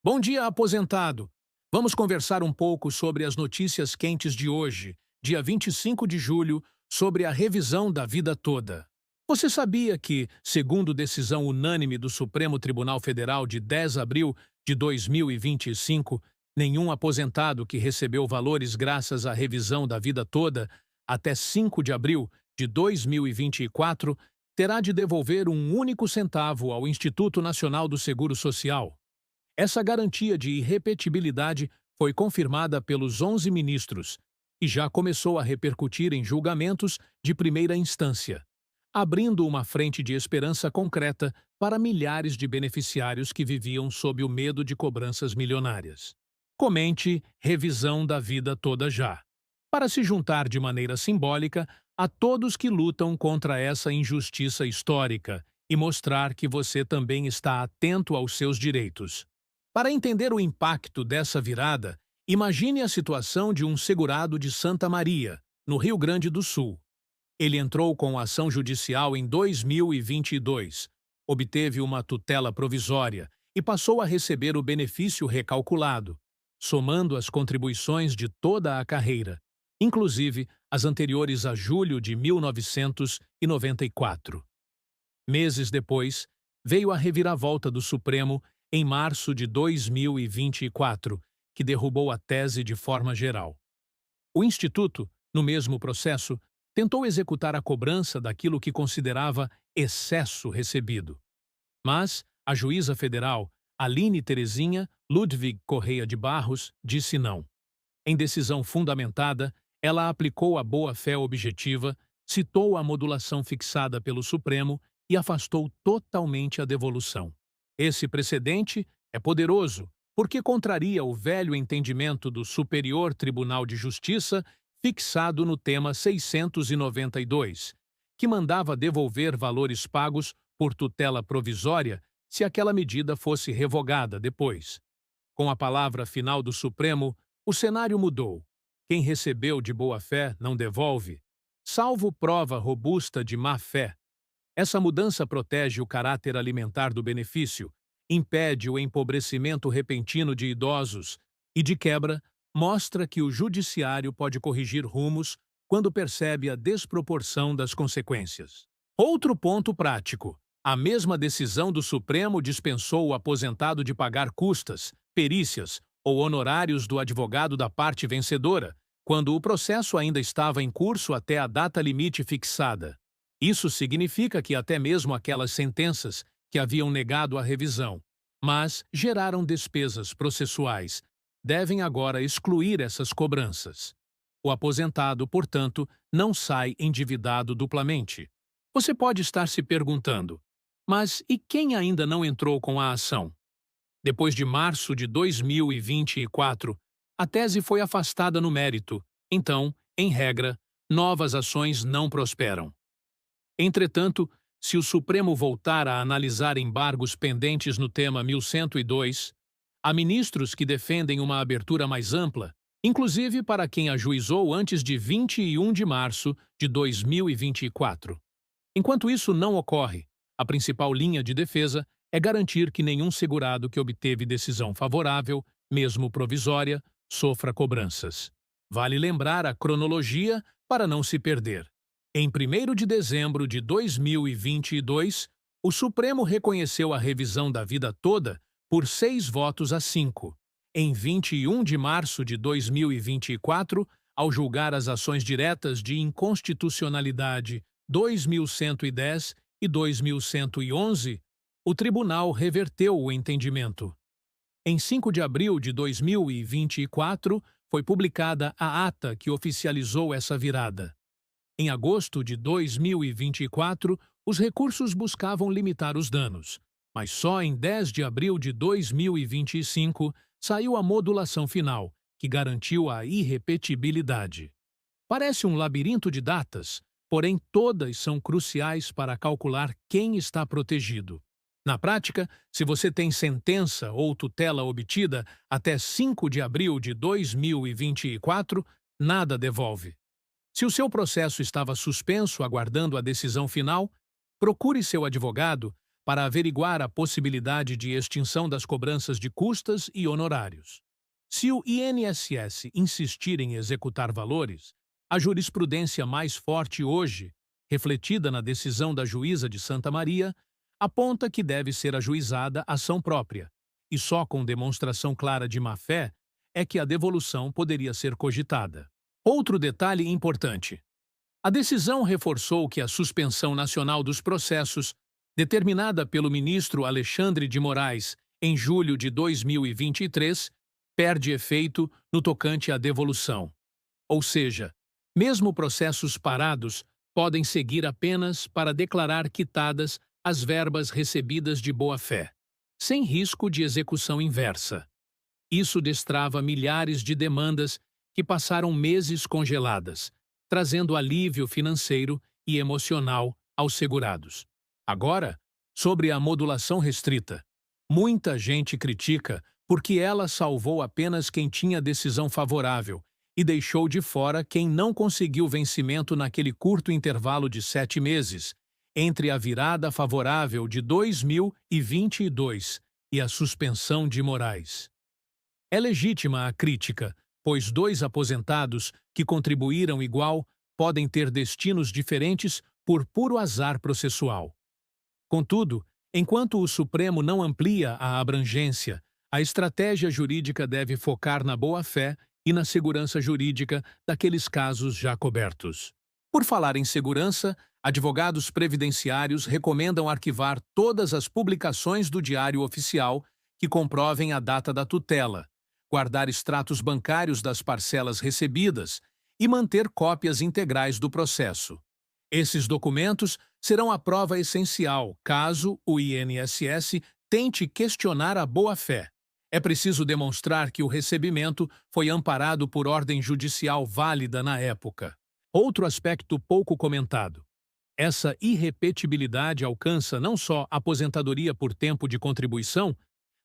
Bom dia, aposentado! Vamos conversar um pouco sobre as notícias quentes de hoje, dia 25 de julho, sobre a revisão da vida toda. Você sabia que, segundo decisão unânime do Supremo Tribunal Federal de 10 de abril de 2025, nenhum aposentado que recebeu valores graças à revisão da vida toda até 5 de abril de 2024 terá de devolver um único centavo ao Instituto Nacional do Seguro Social? Essa garantia de irrepetibilidade foi confirmada pelos 11 ministros e já começou a repercutir em julgamentos de primeira instância, abrindo uma frente de esperança concreta para milhares de beneficiários que viviam sob o medo de cobranças milionárias. Comente Revisão da Vida Toda já, para se juntar de maneira simbólica a todos que lutam contra essa injustiça histórica e mostrar que você também está atento aos seus direitos. Para entender o impacto dessa virada, imagine a situação de um segurado de Santa Maria, no Rio Grande do Sul. Ele entrou com ação judicial em 2022, obteve uma tutela provisória e passou a receber o benefício recalculado, somando as contribuições de toda a carreira, inclusive as anteriores a julho de 1994. Meses depois, veio a reviravolta do Supremo em março de 2024, que derrubou a tese de forma geral. O Instituto, no mesmo processo, tentou executar a cobrança daquilo que considerava excesso recebido. Mas a juíza federal, Aline Terezinha Ludwig Correia de Barros, disse não. Em decisão fundamentada, ela aplicou a boa-fé objetiva, citou a modulação fixada pelo Supremo e afastou totalmente a devolução. Esse precedente é poderoso, porque contraria o velho entendimento do Superior Tribunal de Justiça fixado no tema 692, que mandava devolver valores pagos por tutela provisória se aquela medida fosse revogada depois. Com a palavra final do Supremo, o cenário mudou. Quem recebeu de boa-fé não devolve, salvo prova robusta de má-fé. Essa mudança protege o caráter alimentar do benefício, impede o empobrecimento repentino de idosos e, de quebra, mostra que o judiciário pode corrigir rumos quando percebe a desproporção das consequências. Outro ponto prático. A mesma decisão do Supremo dispensou o aposentado de pagar custas, perícias ou honorários do advogado da parte vencedora, quando o processo ainda estava em curso até a data limite fixada. Isso significa que até mesmo aquelas sentenças que haviam negado a revisão, mas geraram despesas processuais, devem agora excluir essas cobranças. O aposentado, portanto, não sai endividado duplamente. Você pode estar se perguntando, mas e quem ainda não entrou com a ação? Depois de março de 2024, a tese foi afastada no mérito, então, em regra, novas ações não prosperam. Entretanto, se o Supremo voltar a analisar embargos pendentes no tema 1102, há ministros que defendem uma abertura mais ampla, inclusive para quem ajuizou antes de 21 de março de 2024. Enquanto isso não ocorre, a principal linha de defesa é garantir que nenhum segurado que obteve decisão favorável, mesmo provisória, sofra cobranças. Vale lembrar a cronologia para não se perder. Em 1º de dezembro de 2022, o Supremo reconheceu a revisão da vida toda por 6 votos a 5. Em 21 de março de 2024, ao julgar as ações diretas de inconstitucionalidade 2110 e 2111, o tribunal reverteu o entendimento. Em 5 de abril de 2024, foi publicada a ata que oficializou essa virada. Em agosto de 2024, os recursos buscavam limitar os danos, mas só em 10 de abril de 2025 saiu a modulação final, que garantiu a irrepetibilidade. Parece um labirinto de datas, porém todas são cruciais para calcular quem está protegido. Na prática, se você tem sentença ou tutela obtida até 5 de abril de 2024, nada devolve. Se o seu processo estava suspenso aguardando a decisão final, procure seu advogado para averiguar a possibilidade de extinção das cobranças de custas e honorários. Se o INSS insistir em executar valores, a jurisprudência mais forte hoje, refletida na decisão da juíza de Santa Maria, aponta que deve ser ajuizada ação própria, e só com demonstração clara de má-fé é que a devolução poderia ser cogitada. Outro detalhe importante. A decisão reforçou que a suspensão nacional dos processos, determinada pelo ministro Alexandre de Moraes em julho de 2023, perde efeito no tocante à devolução. Ou seja, mesmo processos parados podem seguir apenas para declarar quitadas as verbas recebidas de boa-fé, sem risco de execução inversa. Isso destrava milhares de demandas que passaram meses congeladas, trazendo alívio financeiro e emocional aos segurados. Agora, sobre a modulação restrita. Muita gente critica porque ela salvou apenas quem tinha decisão favorável e deixou de fora quem não conseguiu vencimento naquele curto intervalo de 7 meses, entre a virada favorável de 2022 e a suspensão de Moraes. É legítima a crítica, pois 2 aposentados que contribuíram igual podem ter destinos diferentes por puro azar processual. Contudo, enquanto o Supremo não amplia a abrangência, a estratégia jurídica deve focar na boa-fé e na segurança jurídica daqueles casos já cobertos. Por falar em segurança, advogados previdenciários recomendam arquivar todas as publicações do Diário Oficial que comprovem a data da tutela, guardar extratos bancários das parcelas recebidas e manter cópias integrais do processo. Esses documentos serão a prova essencial caso o INSS tente questionar a boa-fé. É preciso demonstrar que o recebimento foi amparado por ordem judicial válida na época. Outro aspecto pouco comentado. Essa irrepetibilidade alcança não só aposentadoria por tempo de contribuição,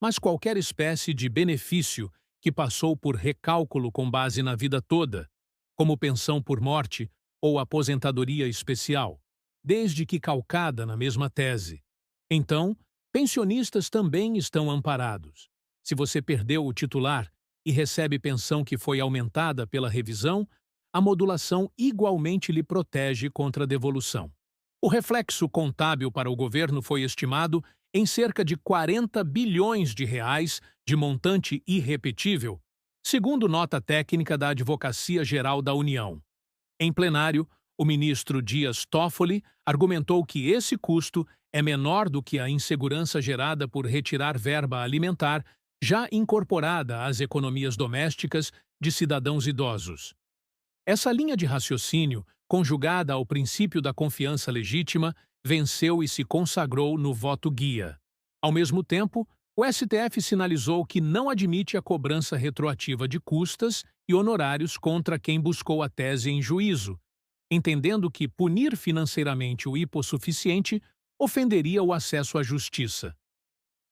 mas qualquer espécie de benefício que passou por recálculo com base na vida toda, como pensão por morte ou aposentadoria especial, desde que calcada na mesma tese. Então, pensionistas também estão amparados. Se você perdeu o titular e recebe pensão que foi aumentada pela revisão, a modulação igualmente lhe protege contra a devolução. O reflexo contábil para o governo foi estimado em cerca de 40 bilhões de reais de montante irrepetível, segundo nota técnica da Advocacia Geral da União. Em plenário, o ministro Dias Toffoli argumentou que esse custo é menor do que a insegurança gerada por retirar verba alimentar já incorporada às economias domésticas de cidadãos idosos. Essa linha de raciocínio, conjugada ao princípio da confiança legítima, venceu e se consagrou no voto guia. Ao mesmo tempo, o STF sinalizou que não admite a cobrança retroativa de custas e honorários contra quem buscou a tese em juízo, entendendo que punir financeiramente o hipossuficiente ofenderia o acesso à justiça.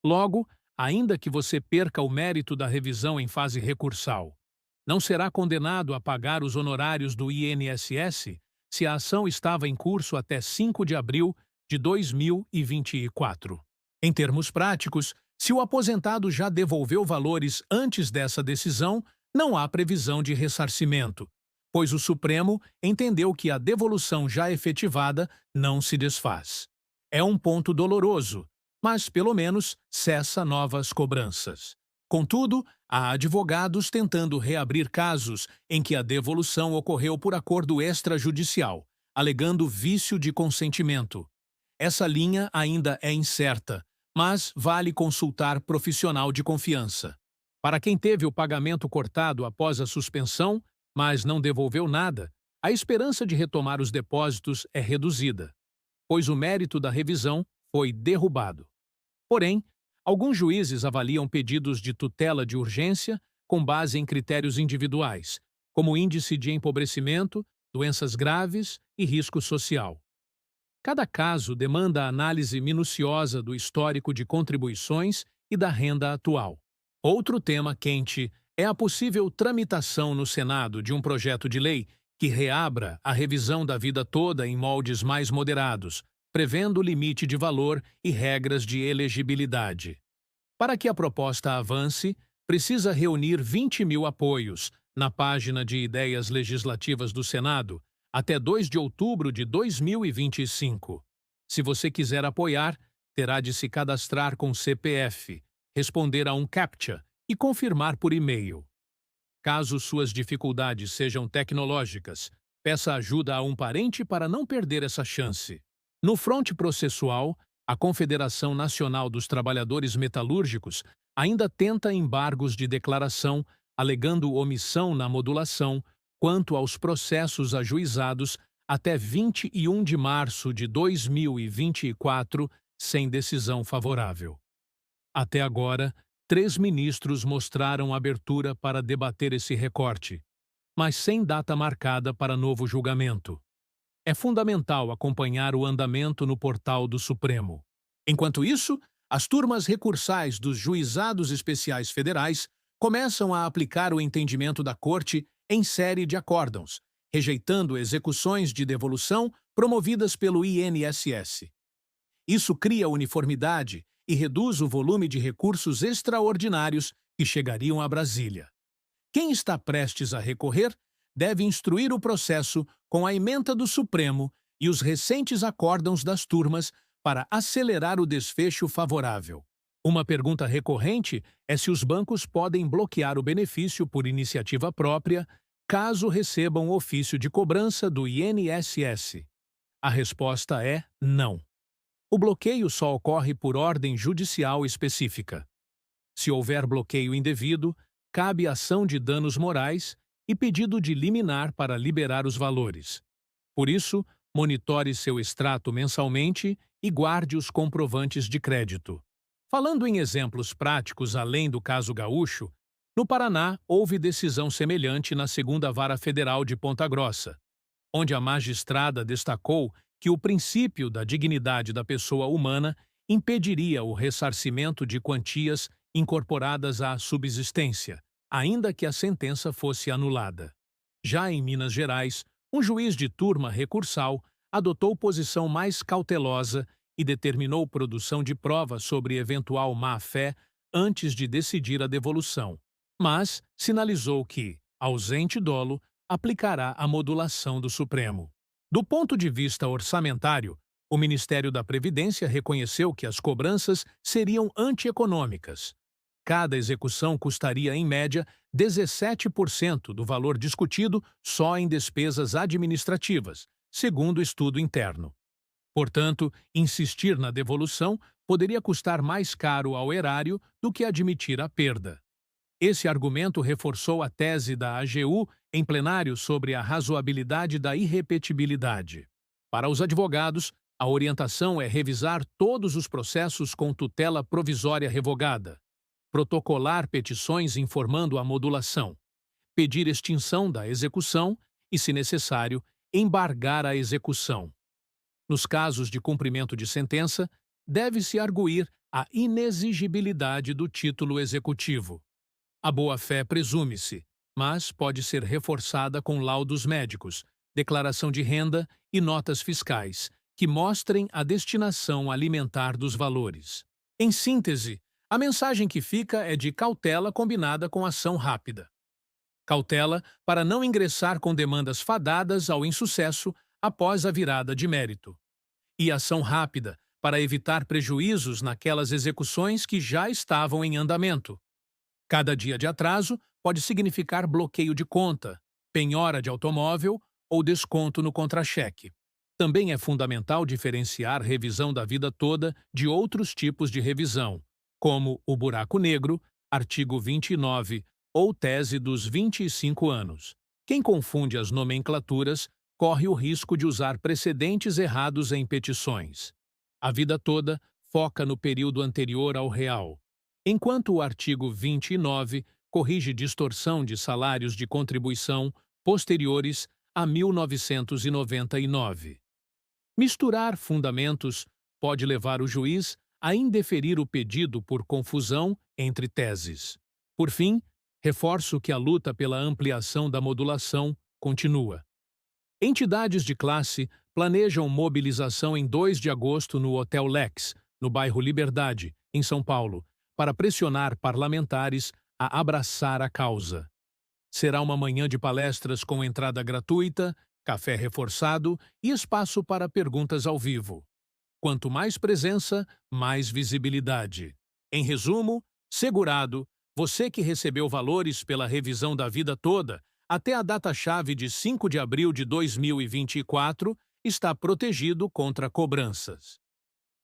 Logo, ainda que você perca o mérito da revisão em fase recursal, não será condenado a pagar os honorários do INSS se a ação estava em curso até 5 de abril de 2024. Em termos práticos, se o aposentado já devolveu valores antes dessa decisão, não há previsão de ressarcimento, pois o Supremo entendeu que a devolução já efetivada não se desfaz. É um ponto doloroso, mas, pelo menos, cessa novas cobranças. Contudo, há advogados tentando reabrir casos em que a devolução ocorreu por acordo extrajudicial, alegando vício de consentimento. Essa linha ainda é incerta, mas vale consultar profissional de confiança. Para quem teve o pagamento cortado após a suspensão, mas não devolveu nada, a esperança de retomar os depósitos é reduzida, pois o mérito da revisão foi derrubado. Porém, alguns juízes avaliam pedidos de tutela de urgência com base em critérios individuais, como índice de empobrecimento, doenças graves e risco social. Cada caso demanda a análise minuciosa do histórico de contribuições e da renda atual. Outro tema quente é a possível tramitação no Senado de um projeto de lei que reabra a revisão da vida toda em moldes mais moderados, prevendo limite de valor e regras de elegibilidade. Para que a proposta avance, precisa reunir 20.000 apoios na página de ideias legislativas do Senado até 2 de outubro de 2025. Se você quiser apoiar, terá de se cadastrar com CPF, responder a um CAPTCHA e confirmar por e-mail. Caso suas dificuldades sejam tecnológicas, peça ajuda a um parente para não perder essa chance. No fronte processual, a Confederação Nacional dos Trabalhadores Metalúrgicos ainda tenta embargos de declaração, alegando omissão na modulação quanto aos processos ajuizados até 21 de março de 2024, sem decisão favorável. Até agora, 3 ministros mostraram abertura para debater esse recorte, mas sem data marcada para novo julgamento. É fundamental acompanhar o andamento no portal do Supremo. Enquanto isso, as turmas recursais dos juizados especiais federais começam a aplicar o entendimento da Corte em série de acórdãos, rejeitando execuções de devolução promovidas pelo INSS. Isso cria uniformidade e reduz o volume de recursos extraordinários que chegariam a Brasília. Quem está prestes a recorrer deve instruir o processo com a ementa do Supremo e os recentes acórdãos das turmas para acelerar o desfecho favorável. Uma pergunta recorrente é se os bancos podem bloquear o benefício por iniciativa própria caso recebam ofício de cobrança do INSS. A resposta é não. O bloqueio só ocorre por ordem judicial específica. Se houver bloqueio indevido, cabe ação de danos morais e pedido de liminar para liberar os valores. Por isso, monitore seu extrato mensalmente e guarde os comprovantes de crédito. Falando em exemplos práticos além do caso gaúcho, no Paraná houve decisão semelhante na 2ª Vara Federal de Ponta Grossa, onde a magistrada destacou que o princípio da dignidade da pessoa humana impediria o ressarcimento de quantias incorporadas à subsistência, ainda que a sentença fosse anulada. Já em Minas Gerais, um juiz de turma recursal adotou posição mais cautelosa e determinou produção de provas sobre eventual má-fé antes de decidir a devolução, mas sinalizou que, ausente dolo, aplicará a modulação do Supremo. Do ponto de vista orçamentário, o Ministério da Previdência reconheceu que as cobranças seriam antieconômicas. Cada execução custaria, em média, 17% do valor discutido só em despesas administrativas, segundo estudo interno. Portanto, insistir na devolução poderia custar mais caro ao erário do que admitir a perda. Esse argumento reforçou a tese da AGU em plenário sobre a razoabilidade da irrepetibilidade. Para os advogados, a orientação é revisar todos os processos com tutela provisória revogada, protocolar petições informando a modulação, pedir extinção da execução e, se necessário, embargar a execução. Nos casos de cumprimento de sentença, deve-se arguir a inexigibilidade do título executivo. A boa-fé presume-se, mas pode ser reforçada com laudos médicos, declaração de renda e notas fiscais, que mostrem a destinação alimentar dos valores. Em síntese, a mensagem que fica é de cautela combinada com ação rápida. Cautela para não ingressar com demandas fadadas ao insucesso após a virada de mérito. E ação rápida para evitar prejuízos naquelas execuções que já estavam em andamento. Cada dia de atraso pode significar bloqueio de conta, penhora de automóvel ou desconto no contra-cheque. Também é fundamental diferenciar revisão da vida toda de outros tipos de revisão, como o buraco negro, artigo 29, ou tese dos 25 anos. Quem confunde as nomenclaturas corre o risco de usar precedentes errados em petições. A vida toda foca no período anterior ao real, enquanto o artigo 29 corrige distorção de salários de contribuição posteriores a 1999. Misturar fundamentos pode levar o juiz a indeferir o pedido por confusão entre teses. Por fim, reforço que a luta pela ampliação da modulação continua. Entidades de classe planejam mobilização em 2 de agosto no Hotel Lex, no bairro Liberdade, em São Paulo, para pressionar parlamentares a abraçar a causa. Será uma manhã de palestras com entrada gratuita, café reforçado e espaço para perguntas ao vivo. Quanto mais presença, mais visibilidade. Em resumo, segurado, você que recebeu valores pela revisão da vida toda, até a data-chave de 5 de abril de 2024, está protegido contra cobranças.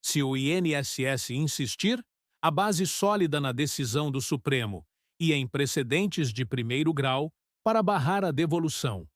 Se o INSS insistir, a base sólida na decisão do Supremo e em precedentes de primeiro grau para barrar a devolução.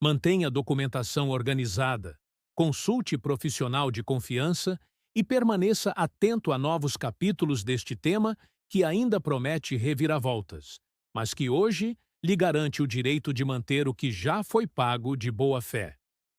Mantenha a documentação organizada, consulte profissional de confiança e permaneça atento a novos capítulos deste tema que ainda promete reviravoltas, mas que hoje lhe garante o direito de manter o que já foi pago de boa fé.